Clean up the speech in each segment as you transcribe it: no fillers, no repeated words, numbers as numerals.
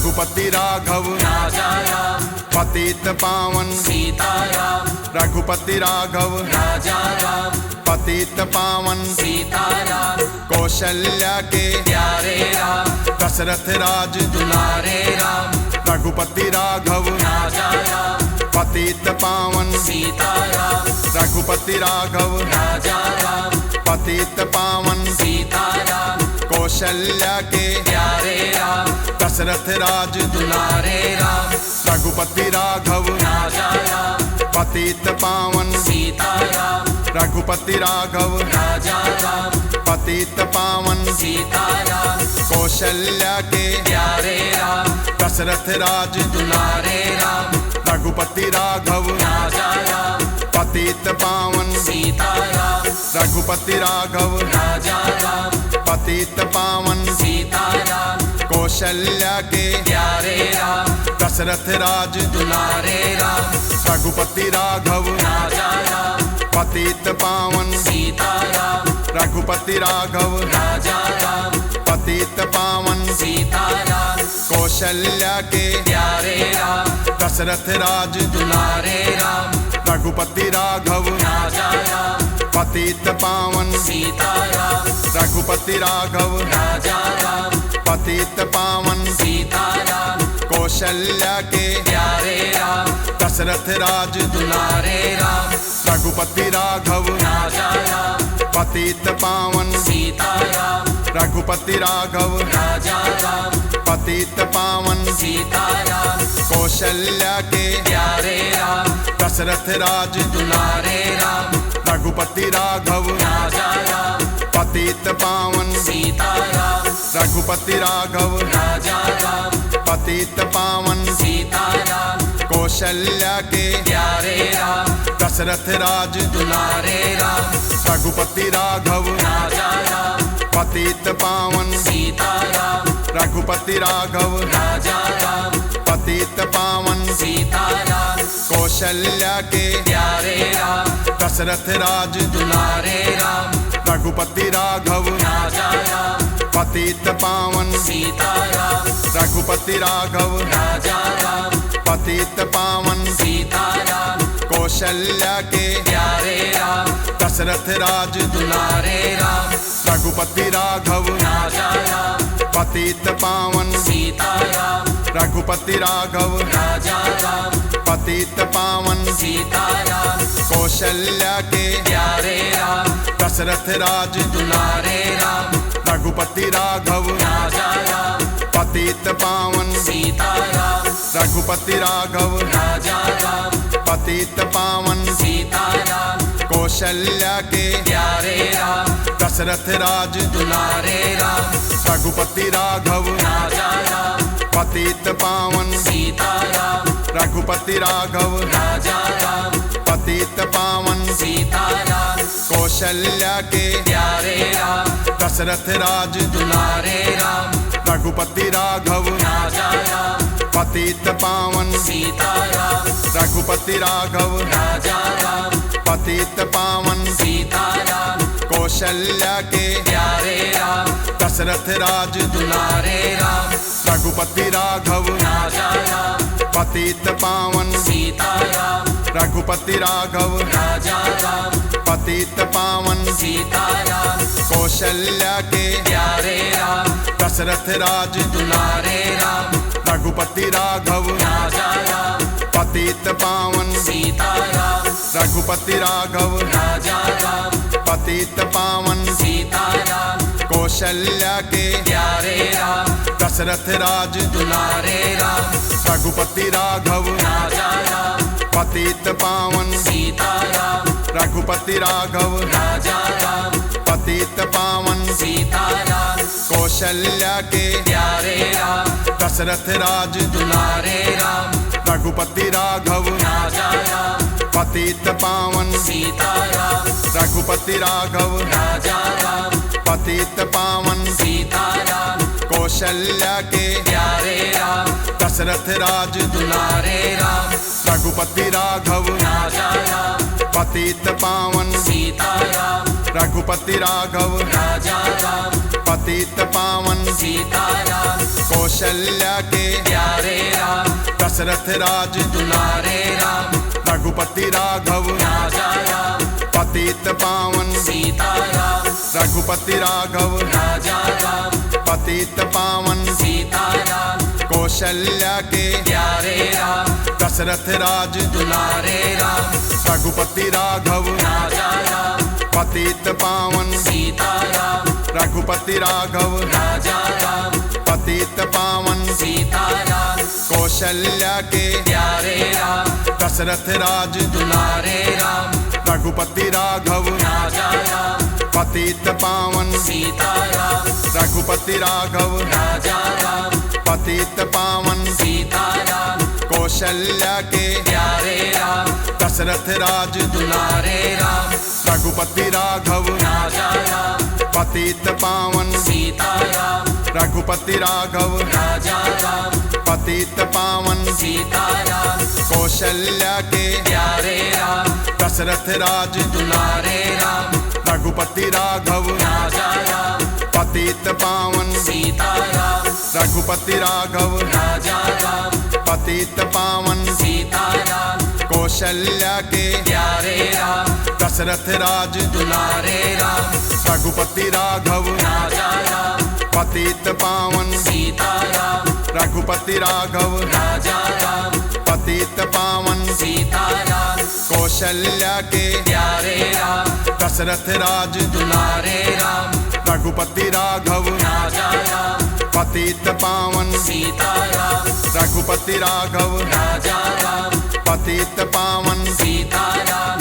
रघुपति राघव राजा राम, पतित पावन सीता राम, रघुपति राघव राजा राम, पतित पावन सीता राम, कौशल्या के प्यारे राम, दशरथ राज दुलारे राम, रघुपति राघव राजा राम, पतित पावन सीता राम, रघुपति राघव राजा राम, पतित पावन सीता राम, कौशल्या के प्यारे राम, दशरथ राज दुलारे राम, रघुपति राघव राजा राम, पतित पावन सीता राम, रघुपति राघव राजा राम, पतित पावन सीता राम, कौशल्या के प्यारे राम, दशरथ राज दुलारे राम, रघुपति राघव राजा राम, पतित पावन सीता राम, रघुपति राघव राजा राम, पतित पावन सीता राम, कौशल्या के प्यारे राम, दशरथ राज दुलारे राम, रघुपति राघव राजा राम, पतित पावन सीता राम, रघुपति राघव राजा राम, पतित पावन सीता राम, कौशल्या के प्यारे राम, दशरथ राज दुलारे राम, रघुपति राघव राजा राम, पतित पावन सीता राम, रघुपति राघव राजा राम, पतित पावन सीता राम, कौशल्या के प्यारे राम, दशरथ राज दुलारे राम, रघुपति राघव राजा राम, पतित पावन सीता राम, रघुपति राघव राजा राम, पतित पावन सीता राम, कौशल्या के प्यारे राम, दशरथ राज दुलारे राम, रघुपति राघव राजा राम, पतित पावन सीता राम, रघुपति राघव राजा राम, पतित पावन सीता राम, कौशल्या के प्यारे राम, दशरथ राज दुलारे राम, रघुपति राघव राजा राम, पतित पावन सीता राम, रघुपति राघव राजा राम, पतित पावन सीता राम, कौशल्या के प्यारे राम, दशरथ राज दुलारे राम, रघुपति राघव राजा राम, पतित पावन सीता राम, रघुपति राघव राजा राम, पतित पावन सीता राम, कौशल्या के प्यारे राम, दशरथ राज दुलारे राम, रघुपति राघव राजा राम, पतित पावन सीता राम, रघुपति राघव राजा राम, पतित पावन सीता राम, कौशल्या के प्यारे राम, दशरथ राज दुलारे राम, रघुपति राघव राजा राम, पतित पावन सीता राम, रघुपति राघव राजा राम, पतित पावन सीता राम, कौशल्या के प्यारे राम, दशरथ राज दुलारे राम, रघुपति राघव राजा राम, पतित पावन सीता राम, रघुपति राघव राजा राम, पतित पावन सीता राम, कौशल्या के प्यारे राम, दशरथ राज दुलारे राम, रघुपति राघव राजा राम, पतित पावन सीता राम, रघुपति राघव राजा राम, पतित पावन सीता राम, कौशल्या के प्यारे राम, दशरथ राज दुलारे राम, रघुपति राघव राजा राम, पतित पावन सीता राम, रघुपति राघव राजा राम, पतित पावन सीता राम, कौशल्या के प्यारे राम, दशरथ राज दुलारे राम, रघुपति राघव राजा राम, पतित पावन सीता राम, रघुपति राघव राजा राम, पतित पावन सीता राम, कौशल्या के प्यारे राम, दशरथ राज दुलारे राम, रघुपति राघव राजा राम, पतित पावन सीता राम, रघुपति राघव राजा राम, पतित पावन सीता राम, कौशल्या के प्यारे राम, दशरथ राज दुलारे राम, रघुपति राघव राजा राम, पतित पावन सीता राम, रघुपति राघव राजा राम, पतित पावन सीता राम, कौशल्या के प्यारे राम, दशरथ राज दुलारे राम, रघुपति राघव राजा राम, पतित पावन सीता राम, रघुपति राघव राजा राम, पतित पावन सीताराम कौशल्या के प्यारे राम दशरथ राज दुलारे राम रघुपति राघव राजा राम पतित पावन सीताराम रघुपति राघव राजा राम पतित पावन सीताराम कौशल्या के प्यारे राम दशरथ राज दुलारे राम रघुपति राघव राजा राम पतित पावन सीताराम रघुपति राघव राजा राम पतित पावन सीताराम कौशल्या के प्यारे राम दशरथ राज दुलारे राम रघुपति राघव राजा राम पतित पावन सीताराम रघुपति राघव राजा राम पतित पावन सीताराम कौशल्या के प्यारे राम दशरथ राज दुलारे राम रघुपति राघव राजा राम पतित पावन सीताराम रघुपति राघव राजा राम पतित पावन सीताराम कौशल्या के प्यारे राम दशरथ राज दुलारे राम रघुपति राघव राजा राम पतित पावन सीताराम रघुपति राघव राजा राम पतित पावन सीताराम कौशल्या के प्यारे राम दशरथ राज दुलारे राम रघुपति राघव राजा राम पतित पावन सीताराम रघुपति राघव राजा राम पतित पावन सीताराम कौशल्या के प्यारे राम दशरथ राज दुलारे राम रघुपति राघव राजा राम पतित पावन सीताराम रघुपति राघव राजा राम पतित पावन सीताराम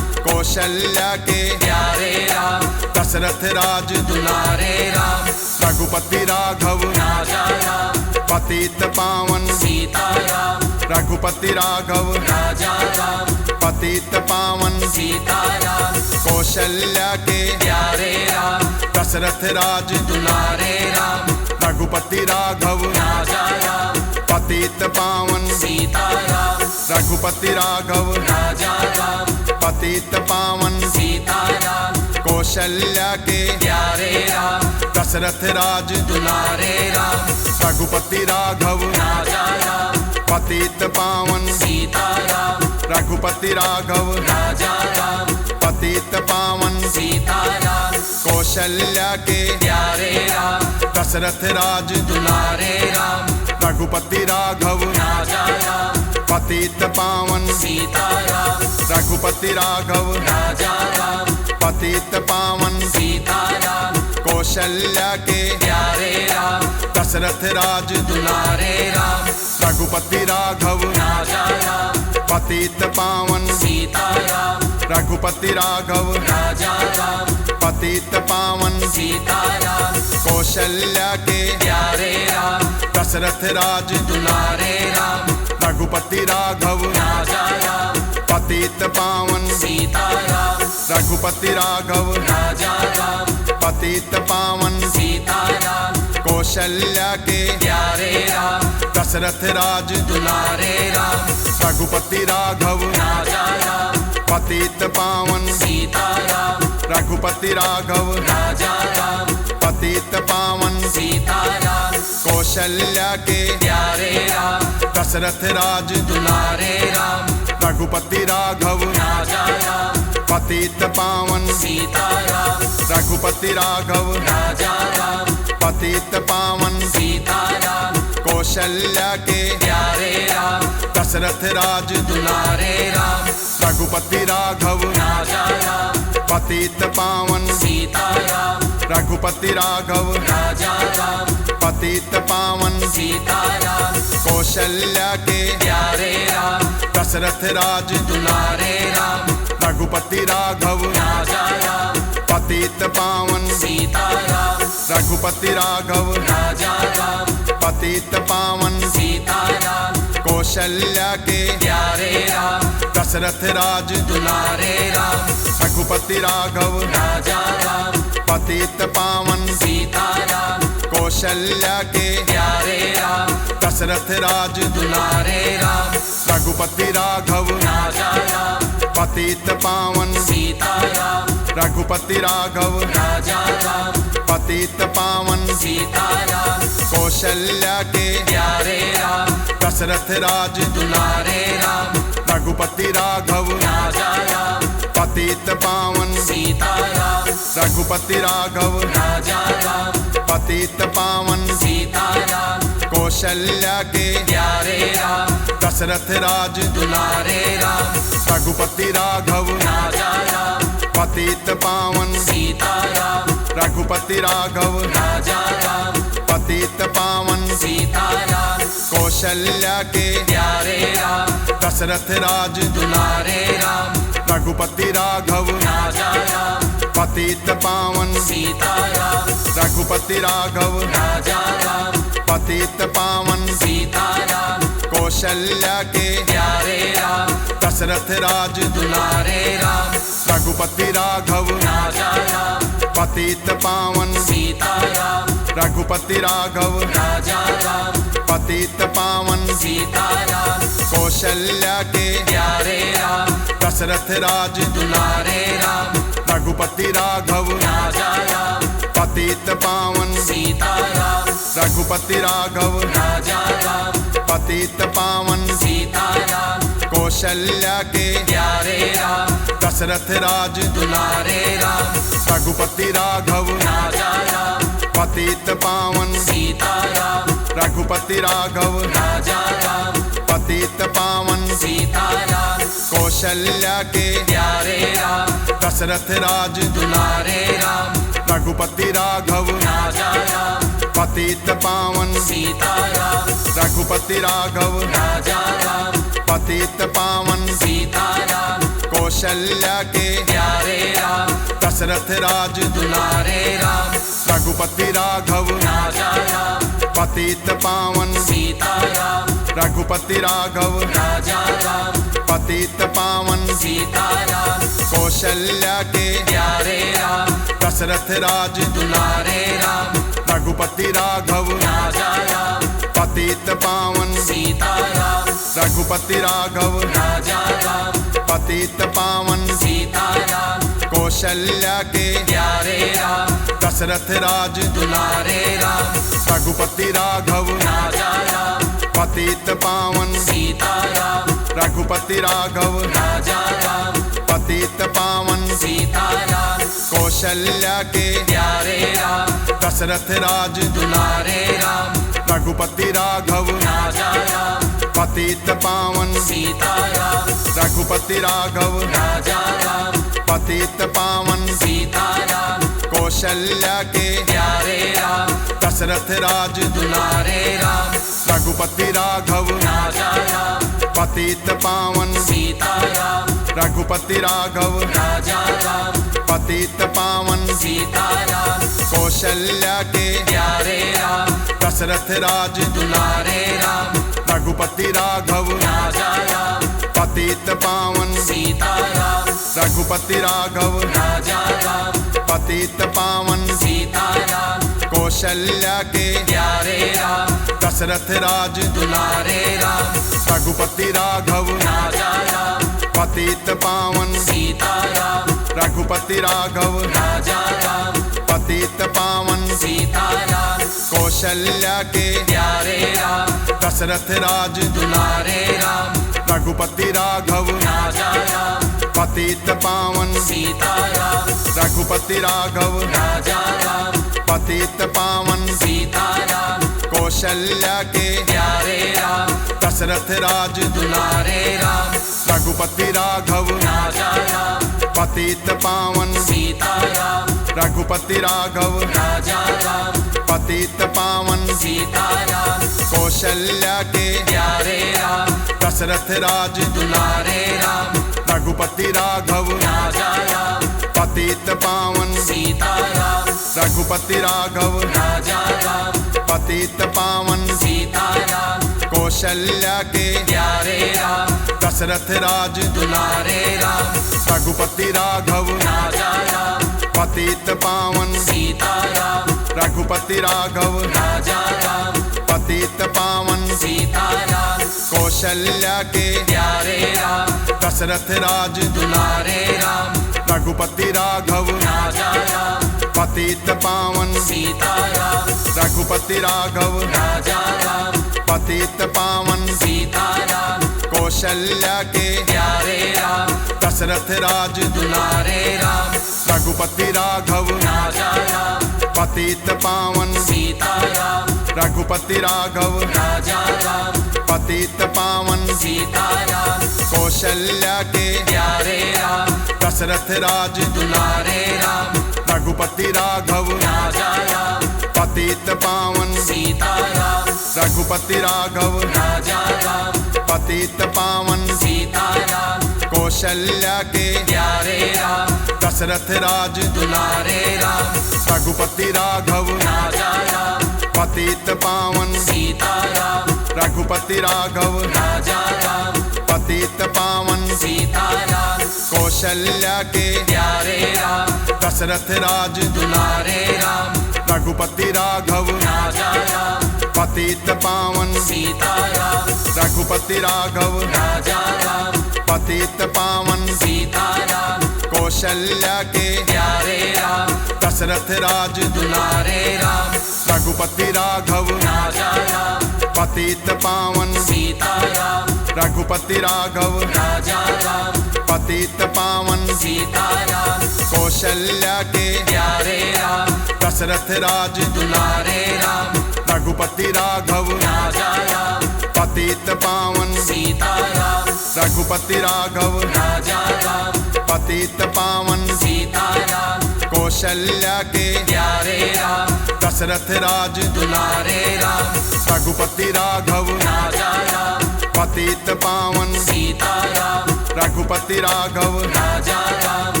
कौशल्या के प्यारे राम दशरथ राज दुलारे राम रघुपति राघव राजा राम पतित पावन सीताराम रघुपति राघव राजा राम पतित पावन सीताराम कौशल्या के प्यारे राम दशरथ राज दुलारे राम रघुपति राघव राजा राम पतित पावन सीताराम रघुपति राघव राजा राम पतित पावन सीताराम कौशल्या के प्यारे राम दशरथ राज दुलारे राम रघुपति राघव राजा राम पतित पावन सीताराम रघुपति राघव राजा राम पतित पावन सीताराम कौशल्या के प्यारे राम दशरथ राज दुलारे राम रघुपति राघव राजा राम पतित पावन सीताराम रघुपति राघव राजा राम पतित पावन सीताराम कौशल्या के प्यारे राम दशरथ राज दुलारे राम रघुपति राघव राजा राम पतित पावन सीताराम रघुपति राघव राजा राम पतित पावन सीताराम कौशल्या के प्यारे राम दशरथ राज दुलारे राम रघुपति राघव राजा राम पतित पावन सीताराम रघुपति राघव राजा राम पतित पावन सीताराम कौशल्या के प्यारे राम दशरथ राज दुलारे राम रघुपति राघव राजा राम पतित पावन सीताराम रघुपति राघव राजा राम पतित पावन सीताराम कौशल्या के प्यारे राम दशरथ राज दुलारे राम रघुपति राघव राजा राम पतित पावन सीताराम रघुपति राघव राजा राम पतित पावन सीताराम कौशल्या के प्यारे राम दशरथ राज दुलारे राम रघुपति राघव राजा राम पतित पावन सीताराम रघुपति राघव राजा राम पतित पावन सीताराम कौशल्या के प्यारे राम दशरथ राज दुलारे राम रघुपति राघव राजा राम पतित पावन सीताराम रघुपति राघव राजा राम पतित पावन सीताराम कौशल्या के प्यारे राम दशरथ राज दुलारे राम रघुपति राघव राजा राम पतित पावन सीताराम कौशल्या के प्यारे राम दशरथ राज दुलारे राम रघुपति राघव राजा राम पतित पावन सीताराम रघुपति राघव राजा राम पतित पावन सीताराम कौशल्या के प्यारे राम दशरथ राज दुलारे राम रघुपति राघव राजा राम पतित पावन सीताराम रघुपति राघव राजा राम पतित पावन सीताराम कौशल्या के प्यारे राम दशरथ राज दुलारे राम रघुपति राघव राजा राम पतित पावन सीताराम रघुपति राघव राजा राम पतित पावन सीताराम कौशल्या के प्यारे राम दशरथ राज दुलारे राम रघुपति राघव राजा राम पतित पावन सीताराम रघुपति राघव राजा राम पतित पावन सीताराम कौशल्या के प्यारे राम दशरथ राज दुलारे राम रघुपति राघव राजा राम पतित पावन सीताराम रघुपति राघव राजा राम पतित पावन सीताराम कौशल्या के प्यारे राम दशरथ राज दुलारे राम रघुपति राघव राजा राम पतित पावन सीताराम रघुपति राघव राजा राम पतित पावन सीताराम कौशल्या के प्यारे राम दशरथ राज दुलारे राम रघुपति राघव राजा राम पतित पावन सीताराम रघुपति राघव राजा राम पतित पावन सीताराम कौशल्या के प्यारे राम दशरथ राज दुलारे राम रघुपति राघव राजा राम पतित पावन सीताराम रघुपति राघव राजा राम पतित पावन सीताराम कौशल्या के प्यारे राम दशरथ राज दुलारे राम रघुपति राघव राजा राम पतित पावन सीताराम रघुपति राघव राजा राम पतित पावन सीताराम कौशल्या के प्यारे राम दशरथ राज दुलारे राम रघुपति राघव राजा राम पतित पावन सीताराम रघुपति राघव राजा राम पतित पावन सीताराम कौशल्या के प्यारे राम दशरथ राज दुलारे राम रघुपति राघव राजा राम पतित पावन सीताराम रघुपति राघव राजा राम पतित पावन सीताराम कौशल्या के प्यारे राम दशरथ राज दुलारे राम रघुपति राघव राजा राम पतित पावन सीताराम रघुपति राघव राजा राम पतित पावन सीताराम कौशल्या के प्यारे राम दशरथ राज दुलारे राम रघुपति राघव राजा राम पतित पावन सीताराम रघुपति राघव राजा राम पतित पावन सीताराम कौशल्या के प्यारे राम दशरथ राज दुलारे राम रघुपति राघव राजा राम पतित पावन सीताराम रघुपति राघव राजा राम पतित पावन सीताराम कौशल्या के प्यारे राम दशरथ राज दुलारे राम रघुपति राघव राजा राम पतित पावन सीताराम रघुपति राघव राजा राम पतित पावन सीताराम कौशल्या के प्यारे राम दशरथ राज दुलारे राम रघुपति राघव राजा राम पतित पावन सीताराम रघुपति राघव राजा राम पतित पावन सीताराम कौशल्या के प्यारे राम दशरथ राज दुलारे राम रघुपति राघव राजा राम पतित पावन सीताराम रघुपति राघव राजा राम पतित पावन सीताराम कौशल्या के प्यारे राम दशरथ राज दुलारे राम रघुपति राघव राजा राम पतित पावन सीताराम रघुपति राघव राजा राम पतित पावन सीताराम कौशल्या के प्यारे राम दशरथ राज दुलारे राम रघुपति राघव राजा राम पतित पावन सीताराम रघुपति राघव राजा राम पतित पावन सीताराम कौशल्या के प्यारे राम दशरथ राज दुलारे राम रघुपति राघव राजा राम पतित पावन सीताराम रघुपति राघव राजा राम पतित पावन सीताराम कौशल्या के प्यारे राम दशरथ राज दुलारे राम रघुपति राघव राजा राम पतित पावन सीताराम रघुपति राघव राजा राम पतित पावन सीताराम कौशल्या के प्यारे राम दशरथ राज दुलारे राम रघुपति राघव राजा राम पतित पावन सीताराम रघुपति राघव राजा राम पतित पावन सीताराम कौशल्या के प्यारे राम दशरथ राज दुलारे राम रघुपति राघव राजा राम पतित पावन सीताराम रघुपति राघव राजा राम पतित पावन सीताराम कौशल्या के प्यारे राम दशरथ राज दुलारे राम रघुपति राघव राजा राम पतित पावन सीताराम रघुपति राघव राजा राम पतित पावन सीताराम कौशल्या के प्यारे राम दशरथ राज दुलारे राम रघुपति राघव राजा राम पतित पावन सीताराम रघुपति राघव राजा राम पतित पावन सीताराम कौशल्या के प्यारे राम दशरथ राज दुलारे राम रघुपति राघव राजा राम पतित पावन सीताराम रघुपति राघव राजा राम पतित पावन सीताराम कौशल्या के प्यारे राम दशरथ राज दुलारे राम रघुपति राघव राजा राम पतित पावन सीताराम रघुपति राघव राजा राम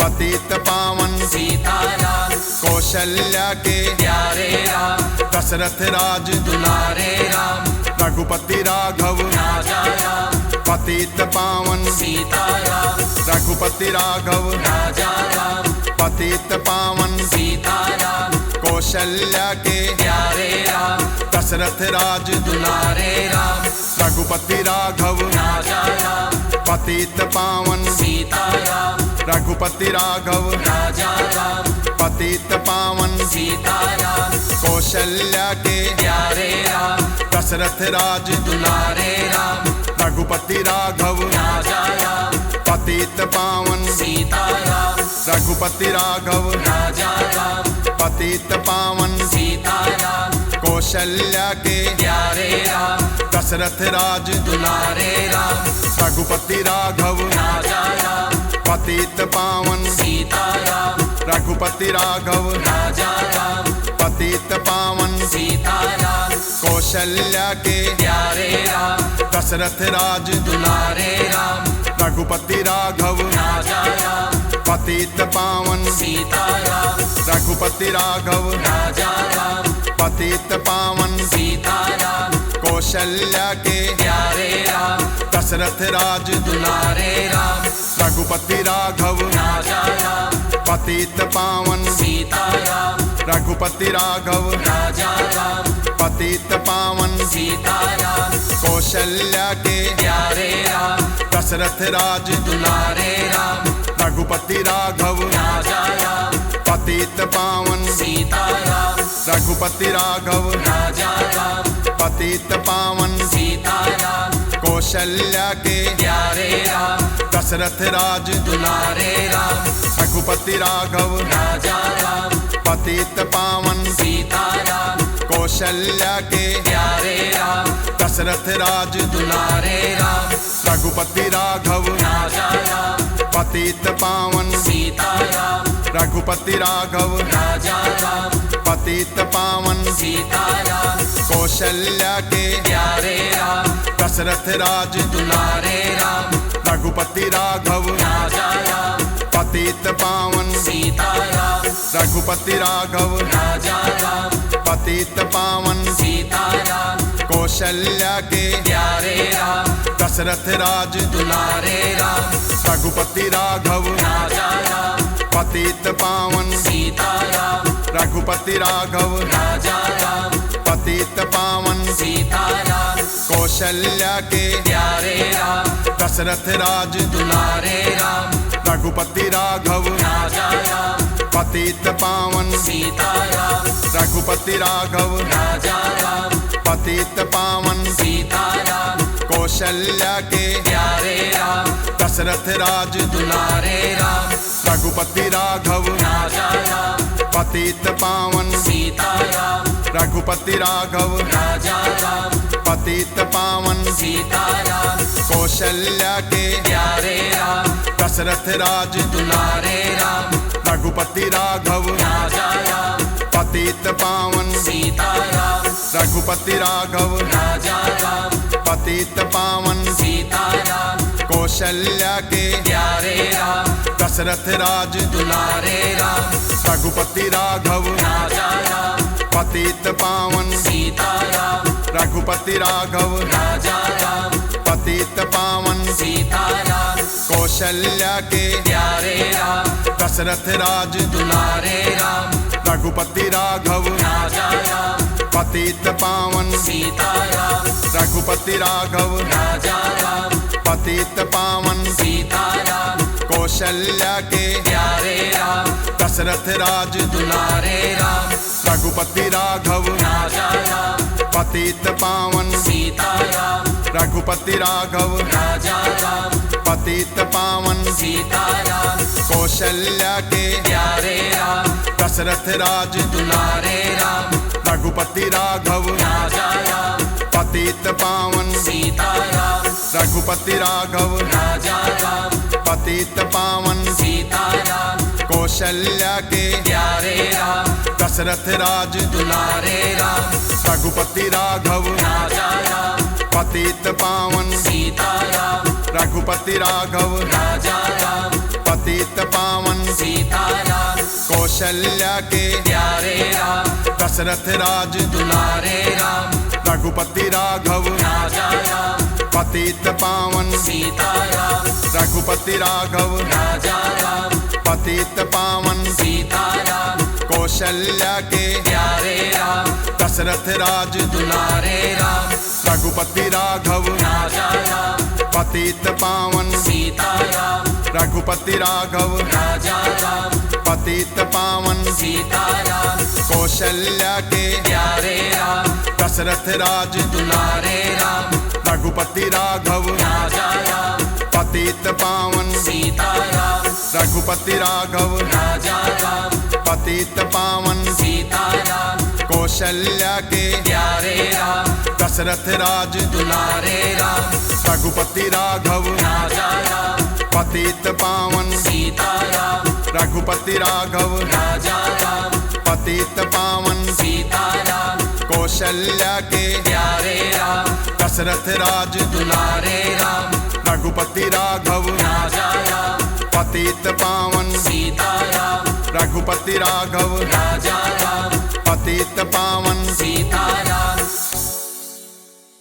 पतित पावन सीताराम कौशल्या के प्यारे राम दशरथ राज दुलारे राम रघुपति राघव राजा राम पतित पावन सीताराम रघुपति राघव राजा राम पतित पावन सीताराम कौशल्या के प्यारे राम दशरथ राज दुलारे राम रघुपति राघव राजा राम पतित पावन सीताराम रघुपति राघव राजा राम पतित पावन सीताराम कौशल्या के प्यारे राम दशरथ राज दुलारे राम रघुपति राघव राजा राम पतित पावन सीताराम रघुपति राघव राजा राम पतित पावन सीताराम कौशल्या के प्यारे राम दशरथ राज दुलारे राम रघुपति राघव राजा राम पतित पावन सीताराम रघुपति राघव राजा राम पतित पावन सीताराम कौशल्या के प्यारे राम दशरथ राज दुलारे राम रघुपति राघव राजा राम पतित पावन सीताराम रघुपति राघव राजा राम पतित पावन सीताराम कौशल्या के प्यारे राम दशरथ राज दुलारे राम रघुपति राघव राजा राम पतित पावन सीताराम रघुपति राघव राजा राम पतित पावन सीताराम कौशल्या के प्यारे राम दशरथ राज दुलारे राम रघुपति राघव राजा राम पतित पावन सीताराम रघुपति राघव राजा राम पतित पावन सीताराम कौशल्या के प्यारे राम दशरथ राज दुलारे राम रघुपति राघव राजा राम पतित पावन सीताराम कौशल्या के प्यारे राम दशरथ राज दुलारे राम रघुपति राघव राजा राम पतित पावन सीताराम रघुपति राघव राजा राम पतित पावन सीताराम कौशल्या के प्यारे राम दशरथ राज दुलारे राम रघुपति राघव राजा राम पतित पावन सीताराम रघुपति राघव राजा राम पतित पावन सीताराम कौशल्या के प्यारे राम दशरथ राज दुलारे राम रघुपति राघव राजा राम पतित पावन सीताराम रघुपति राघव राजा राम पतित पावन सीताराम कौशल्या के प्यारे राम दशरथ राज दुलारे राम रघुपति राघव राजा राम पतित पावन सीता राम रघुपति राघव राजा राम पतित पावन सीता राम कौशल्या के प्यारे राम दशरथ राज दुलारे राम रघुपति राघव राजा राम पतित पावन सीता राम रघुपति राघव राजा राम पतित पावन सीता राम कौशल्या के प्यारे राम दशरथ राज दुलारे राम रघुपति राघव राजा राम पतित पावन सीता राम रघुपति राघव राजा राम पतित पावन सीता राम कौशल्या के प्यारे राम दशरथ राज दुलारे राम रघुपति राघव राजा राम पतित पावन सीता राम रघुपति राघव राजा राम पतित पावन सीता राम कौशल्या के प्यारे राम दशरथ राज दुलारे राम रघुपति राघव राजा राम पतित पावन सीता राम रघुपति राघव राजा राम पतित पावन सीता राम कौशल्या के प्यारे राम दशरथ राज दुलारे राम रघुपति राघव राजा राम पतित पावन सीता राम रघुपति राघव राजा राम पतित पावन सीता राम कौशल्या के प्यारे राम दशरथ राज दुलारे राम रघुपति राघव राजा राम पतित पावन सीता राम रघुपति राघव राजा राम पतित पावन सीता राम कौशल्या के प्यारे राम दशरथ राज दुलारे राम रघुपति राघव राजा राम पतित पावन सीता राम रघुपति राघव राजा राम पतित पावन सीता राम कौशल्या के प्यारे राम दशरथ राज दुलारे राम रघुपति राघव राजा राम पतित पावन सीता राम रघुपति राघव राजा राम पतित पावन सीता राम कौशल्या के प्यारे राम दशरथ राज दुलारे राम रघुपति राघव राजा राम पतित पावन सीता राम रघुपति राघव राजा राम पतित पावन सीता राम कौशल्या के प्यारे राम दशरथ राज दुलारे राम रघुपति राघव राजा राम पतित पावन सीता राम रघुपति राघव राजा राम पतित पावन सीता राम कौशल्या के प्यारे राम दशरथ राज दुलारे राम रघुपति राघव राजा राम पतित पावन सीता राम रघुपति राघव राजा राम पतित पावन सीता राम कौशल्या के प्यारे राम दशरथ राज दुलारे राम रघुपति राघव राजा राम पतित पावन सीता राम रघुपति राघव राजा राम पतित पावन सीता राम